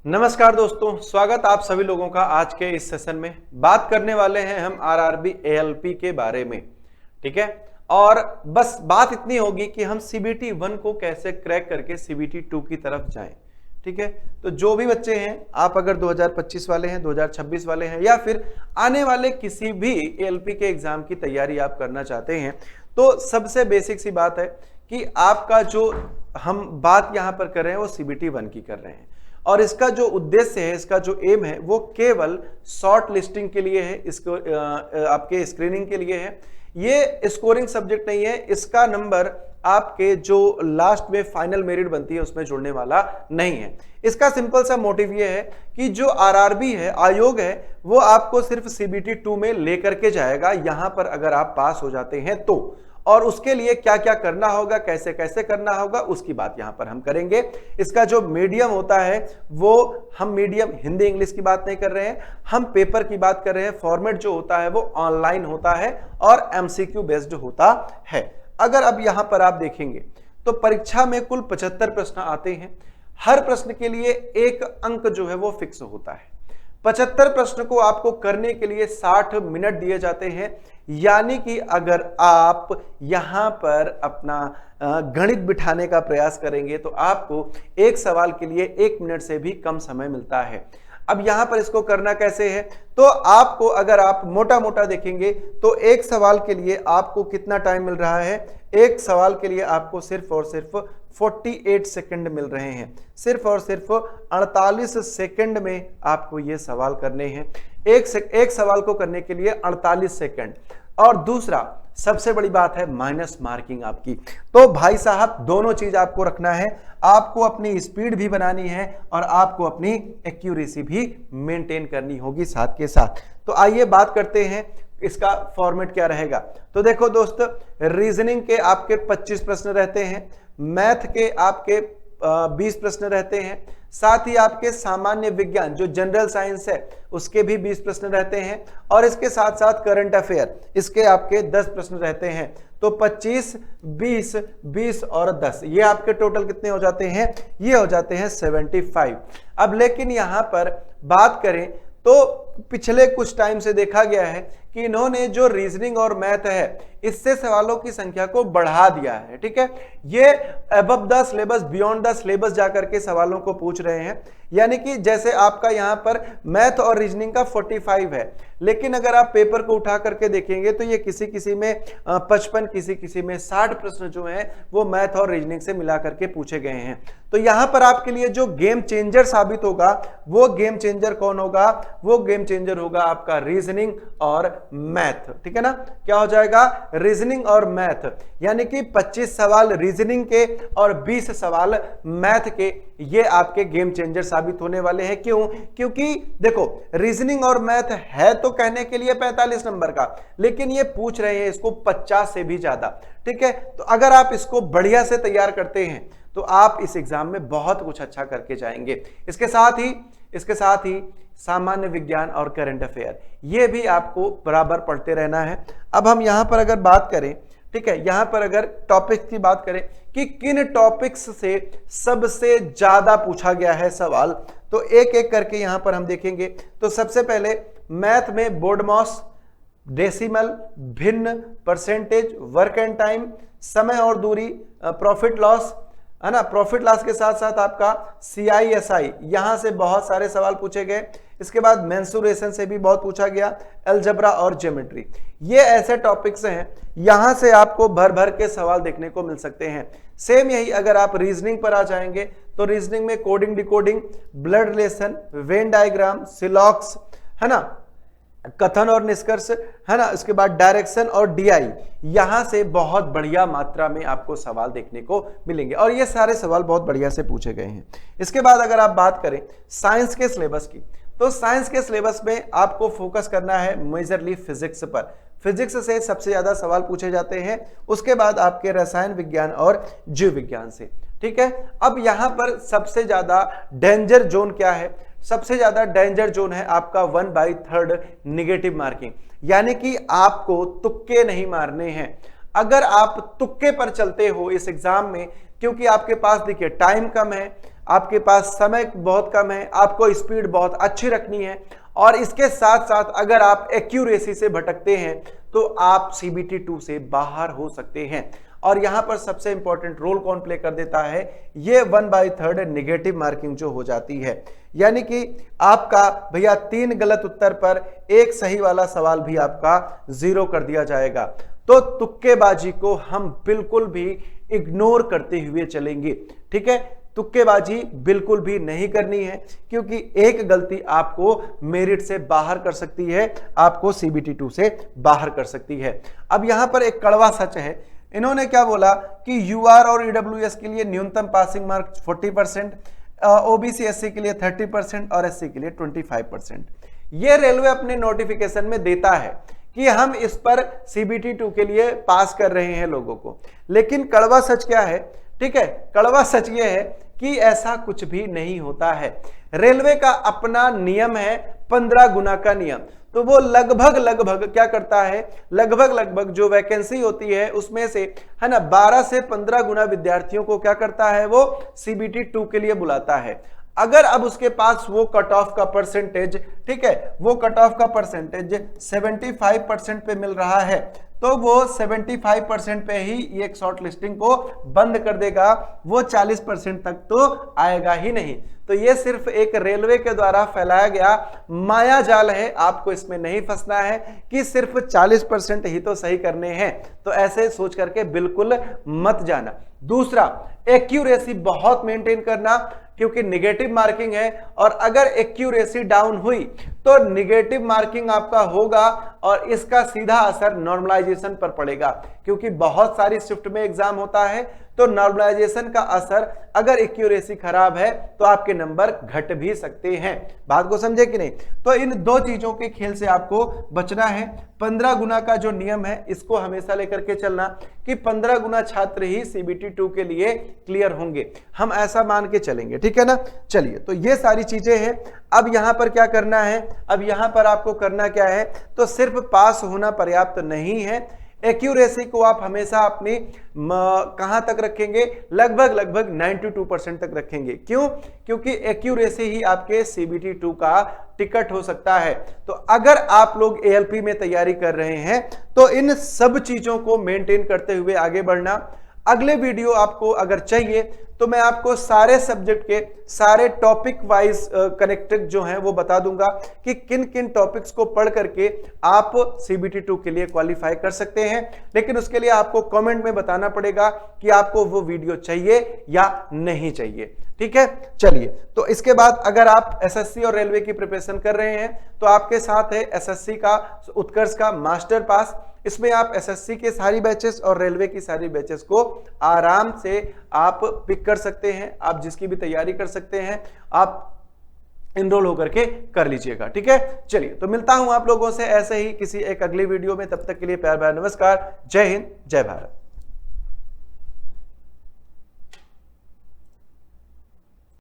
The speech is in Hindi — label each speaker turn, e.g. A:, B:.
A: नमस्कार दोस्तों, स्वागत आप सभी लोगों का आज के इस सेशन में। बात करने वाले हैं हम आरआरबी एएलपी के बारे में, ठीक है। और बस बात इतनी होगी कि हम सीबीटी 1 को कैसे क्रैक करके सीबीटी 2 की तरफ जाएं, ठीक है। तो जो भी बच्चे हैं, आप अगर 2025 वाले हैं, 2026 वाले हैं, या फिर आने वाले किसी भी एएलपी के एग्जाम की तैयारी आप करना चाहते हैं, तो सबसे बेसिक सी बात है कि आपका जो हम बात यहाँ पर कर रहे हैं वो सीबीटी 1 की कर रहे हैं। और इसका जो उद्देश्य है, इसका जो एम है, वो केवल शॉर्ट लिस्टिंग के लिए है, इसको आपके स्क्रीनिंग के लिए है। ये स्कोरिंग सब्जेक्ट नहीं है, इसका नंबर आपके जो लास्ट में फाइनल मेरिट बनती है उसमें जुड़ने वाला नहीं है। इसका सिंपल सा मोटिव ये है कि जो आरआरबी है, आयोग है, वो आपको सिर्फ सीबीटी 2 में लेकर के जाएगा। यहां पर अगर आप पास हो जाते हैं तो, और उसके लिए क्या क्या करना होगा, कैसे कैसे करना होगा, उसकी बात यहां पर हम करेंगे। इसका जो मीडियम होता है वो हम मीडियम हिंदी इंग्लिश की बात नहीं कर रहे हैं, हम पेपर की बात कर रहे हैं। फॉर्मेट जो होता है वो ऑनलाइन होता है और एमसीक्यू बेस्ड होता है। अगर अब यहां पर आप देखेंगे तो परीक्षा में कुल 75 प्रश्न आते हैं। हर प्रश्न के लिए 1 अंक जो है वो फिक्स होता है। 75 प्रश्न को आपको करने के लिए 60 मिनट दिए जाते हैं। यानी कि अगर आप यहां पर अपना गणित बिठाने का प्रयास करेंगे तो आपको एक सवाल के लिए 1 मिनट से भी कम समय मिलता है। अब यहां पर इसको करना कैसे है, तो आपको अगर आप मोटा मोटा देखेंगे तो एक सवाल के लिए आपको कितना टाइम मिल रहा है, एक सवाल के लिए आपको सिर्फ और सिर्फ 48 सेकंड मिल रहे हैं। सिर्फ और सिर्फ 48 सेकंड में आपको ये सवाल करने हैं। एक सवाल को करने के लिए 48 सेकंड। और दूसरा सबसे बड़ी बात है माइनस मार्किंग आपकी। तो भाई साहब दोनों चीज आपको रखना है, आपको अपनी स्पीड भी बनानी है और आपको अपनी एक्यूरेसी भी मेंटेन करनी होगी साथ के साथ। तो आइए बात करते हैं इसका फॉर्मेट क्या रहेगा। तो देखो दोस्त, रीजनिंग के आपके 25 प्रश्न रहते हैं, मैथ के आपके 20 प्रश्न रहते हैं, साथ ही आपके सामान्य विज्ञान जो जनरल साइंस है उसके भी 20 प्रश्न रहते हैं, और इसके साथ साथ करंट अफेयर इसके आपके 10 प्रश्न रहते हैं। तो 25, 20, 20 और 10, ये आपके टोटल कितने हो जाते हैं, ये हो जाते हैं 75। अब लेकिन यहां पर बात करें तो पिछले कुछ टाइम से देखा गया है कि इन्होंने जो रीजनिंग और मैथ है इससे सवालों की संख्या को बढ़ा दिया है, ठीक है। ये above the syllabus, beyond the syllabus जाकर के सवालों को पूछ रहे हैं। यानी कि जैसे आपका यहां पर मैथ और रीजनिंग का 45 है, लेकिन अगर आप पेपर को उठा करके देखेंगे तो ये किसी किसी में 55, किसी किसी में 60 प्रश्न जो हैं वो मैथ और रीजनिंग से मिला करके पूछे गए हैं। तो यहां पर आपके लिए जो गेम चेंजर साबित होगा वो गेम चेंजर कौन होगा, वो गेम चेंजर होगा आपका रीजनिंग और मैथ, ठीक है ना। क्या हो जाएगा, रीजनिंग और मैथ, यानी कि 25 सवाल रीजनिंग के और 20 सवाल मैथ के, ये आपके गेम चेंजर साबित होने वाले हैं। क्यों? क्योंकि देखो रीजनिंग और मैथ है तो कहने के लिए 45 नंबर का, लेकिन ये पूछ रहे हैं इसको 50 से भी ज्यादा, ठीक है। तो अगर आप इसको बढ़िया से तैयार करते हैं तो आप इस एग्जाम में बहुत कुछ अच्छा करके जाएंगे। इसके साथ ही सामान्य विज्ञान और करंट अफेयर ये भी आपको बराबर पढ़ते रहना है। अब हम यहां पर अगर बात करें, ठीक है, यहां पर अगर टॉपिक्स की बात करें कि किन टॉपिक्स से सबसे ज्यादा पूछा गया है सवाल, तो एक एक करके यहां पर हम देखेंगे। तो सबसे पहले मैथ में बोर्डमॉस, डेसिमल, भिन्न, परसेंटेज, वर्क एंड टाइम, समय और दूरी, प्रॉफिट लॉस, है ना। प्रॉफिट लॉस के साथ साथ आपका CISI, यहां से बहुत सारे सवाल पूछे गए। इसके बाद मेंसुरेशन से भी बहुत पूछा गया, अलजेब्रा और ज्योमेट्री, ये ऐसे टॉपिक्स हैं यहां से आपको भर भर के सवाल देखने को मिल सकते हैं। सेम यही अगर आप रीजनिंग पर आ जाएंगे तो रीजनिंग में coding, decoding, blood relation, venn diagram, syllogism, है ना, कथन और निष्कर्ष, है ना, इसके बाद डायरेक्शन और DI, यहां से बहुत बढ़िया मात्रा में आपको सवाल देखने को मिलेंगे और ये सारे सवाल बहुत बढ़िया से पूछे गए हैं। इसके बाद अगर आप बात करें साइंस के सिलेबस की, तो साइंस के सिलेबस में आपको फोकस करना है मेजरली फिजिक्स पर। फिजिक्स से सबसे ज्यादा सवाल पूछे जाते हैं, उसके बाद आपके रसायन विज्ञान और जीव विज्ञान से, ठीक है। अब यहां पर सबसे ज्यादा डेंजर जोन क्या है, सबसे ज्यादा डेंजर जोन है आपका 1/3 निगेटिव मार्किंग, यानी कि आपको तुक्के नहीं मारने हैं। अगर आप तुक्के पर चलते हो इस एग्जाम में, क्योंकि आपके पास देखिए टाइम कम है, आपके पास समय बहुत कम है, आपको स्पीड बहुत अच्छी रखनी है, और इसके साथ साथ अगर आप एक्यूरेसी से भटकते हैं तो आप CBT 2 से बाहर हो सकते हैं। और यहां पर सबसे इंपॉर्टेंट रोल कौन प्ले कर देता है, ये 1/3 नेगेटिव मार्किंग जो हो जाती है, यानी कि आपका भैया 3 गलत उत्तर पर एक सही वाला सवाल भी आपका 0 कर दिया जाएगा। तो तुक्केबाजी को हम बिल्कुल भी इग्नोर करते हुए चलेंगे, ठीक है। तुक्केबाजी बिल्कुल भी नहीं करनी है, क्योंकि एक गलती आपको मेरिट से बाहर कर सकती है, आपको CBT 2 से बाहर कर सकती है। अब यहां पर एक कड़वा सच है, इन्होंने क्या बोला कि UR और EWS के लिए न्यूनतम पासिंग मार्क 40%, OBC SC के लिए 30% और SC के लिए 25%। ये रेलवे अपने नोटिफिकेशन में देता है कि हम इस पर CBT 2 के लिए पास कर रहे हैं लोगों को, लेकिन कड़वा सच क्या है, ठीक है, कड़वा सच ये है कि ऐसा कुछ भी नहीं होता है। रेलवे का अपना नियम है 15 गुना का नियम, तो वो लगभग क्या करता है, लगभग जो वैकेंसी होती है उसमें से, है ना, 12 से 15 गुना विद्यार्थियों को क्या करता है, वो CBT 2 के लिए बुलाता है। अगर अब उसके पास वो कट ऑफ का परसेंटेज, ठीक है, वो कट ऑफ का परसेंटेज 75% पे मिल रहा है, तो वो 75% पे ही ये शॉर्ट लिस्टिंग को बंद कर देगा, वो 40% तक तो आएगा ही नहीं। तो ये सिर्फ एक रेलवे के द्वारा फैलाया गया माया जाल है, आपको इसमें नहीं फंसना है कि सिर्फ 40% ही तो सही करने हैं, तो ऐसे सोच करके बिल्कुल मत जाना। दूसरा, एक्यूरेसी बहुत मेंटेन करना, क्योंकि निगेटिव मार्किंग है, और अगर एक्यूरेसी डाउन हुई तो निगेटिव मार्किंग आपका होगा और इसका सीधा असर नॉर्मलाइजेशन पर पड़ेगा, क्योंकि बहुत सारी शिफ्ट में एग्जाम होता है, तो नॉर्मलाइजेशन का असर अगर एक्यूरेसी खराब है तो आपके नंबर घट भी सकते हैं। बात को समझे कि नहीं? तो इन दो चीजों के खेल से आपको बचना है। 15 गुना का जो नियम है इसको हमेशा लेकर के चलना कि 15 गुना छात्र ही CBT 2 के लिए क्लियर होंगे, हम ऐसा मान के चलेंगे, ठीक है ना। चलिए, तो ये सारी चीजें हैं। अब यहां पर क्या करना है, अब यहां पर आपको करना क्या है, तो सिर्फ पास होना पर्याप्त नहीं है, एक्यूरेसी को आप हमेशा अपनी कहां तक रखेंगे, लगभग 92% तक रखेंगे। क्यों? क्योंकि एक्यूरेसी ही आपके CBT 2 का टिकट हो सकता है। तो अगर आप लोग ALP में तैयारी कर रहे हैं तो इन सब चीजों को मेंटेन करते हुए आगे बढ़ना। अगले वीडियो आपको अगर चाहिए तो मैं आपको सारे सब्जेक्ट के सारे टॉपिक वाइज कनेक्टेड जो हैं वो बता दूंगा कि किन किन टॉपिक्स को पढ़ करके आप CBT 2 के लिए क्वालिफाई कर सकते हैं। लेकिन उसके लिए आपको कमेंट में बताना पड़ेगा कि आपको वो वीडियो चाहिए या नहीं चाहिए, ठीक है। चलिए, तो इसके बाद अगर आप SSC और रेलवे की प्रिपरेशन कर रहे हैं तो आपके साथ है SSC का उत्कर्ष का मास्टर पास। इसमें आप SSC के सारी बैचेस और रेलवे की सारी बैचेस को आराम से आप पिक कर सकते हैं, आप जिसकी भी तैयारी कर सकते हैं, आप इनरोल होकर के कर लीजिएगा, ठीक है। चलिए, तो मिलता हूं आप लोगों से ऐसे ही किसी एक अगली वीडियो में, तब तक के लिए प्यार भरा नमस्कार, जय हिंद, जय भारत।